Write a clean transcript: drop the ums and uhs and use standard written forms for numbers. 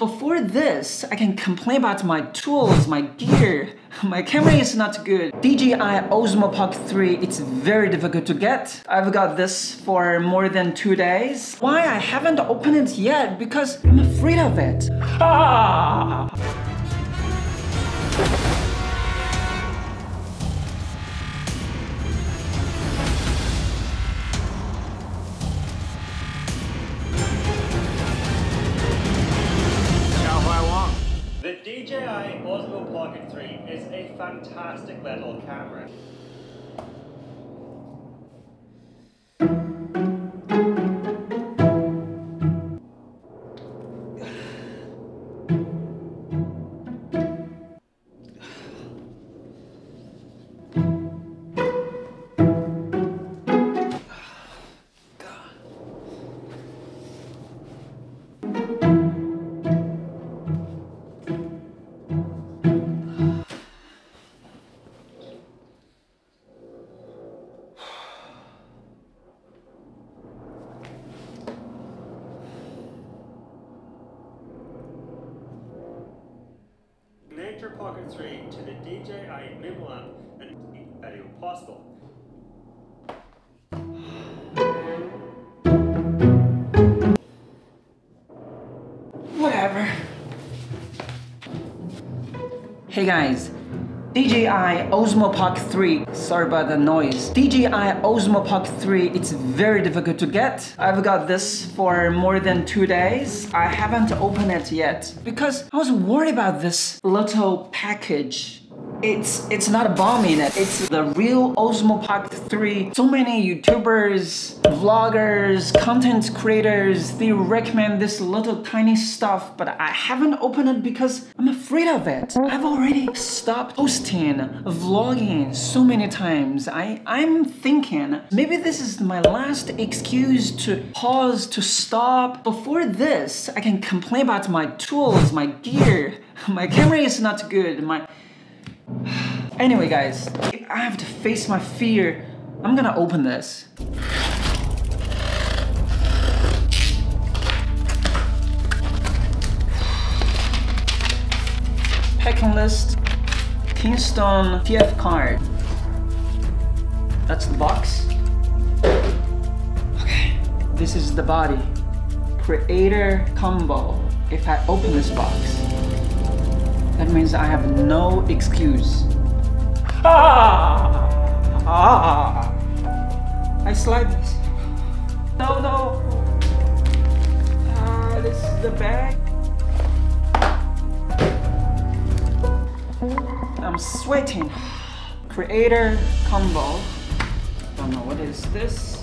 Before this, I can complain about my tools, my gear. My camera is not good. DJI OSMO Pocket 3, it's very difficult to get. I've got this for more than 2 days. Why I haven't opened it yet? Because I'm afraid of it. Ah! The DJI OSMO Pocket 3 is a fantastic little camera. Connect your Pocket 3 to the DJI mobile app and make video possible. Whatever. Hey guys, DJI OSMO Pocket 3, sorry about the noise. DJI OSMO Pocket 3, it's very difficult to get. I've got this for more than 2 days. I haven't opened it yet because I was worried about this little package. It's not a bomb in it. It's the real OSMO Pocket 3. So many YouTubers, vloggers, content creators, they recommend this little tiny stuff, but I haven't opened it because I'm afraid of it. I've already stopped posting, vlogging so many times. I'm thinking maybe this is my last excuse to pause, to stop. Before this, I can complain about my tools, my gear. My camera is not good. Anyway guys, I have to face my fear. I'm gonna open this. Packing list, Kingston TF card. That's the box. Okay, this is the body. Creator combo. If I open this box, that means I have no excuse. I slide this. No. This is the bag. I'm sweating. Creator combo. Don't know what is this.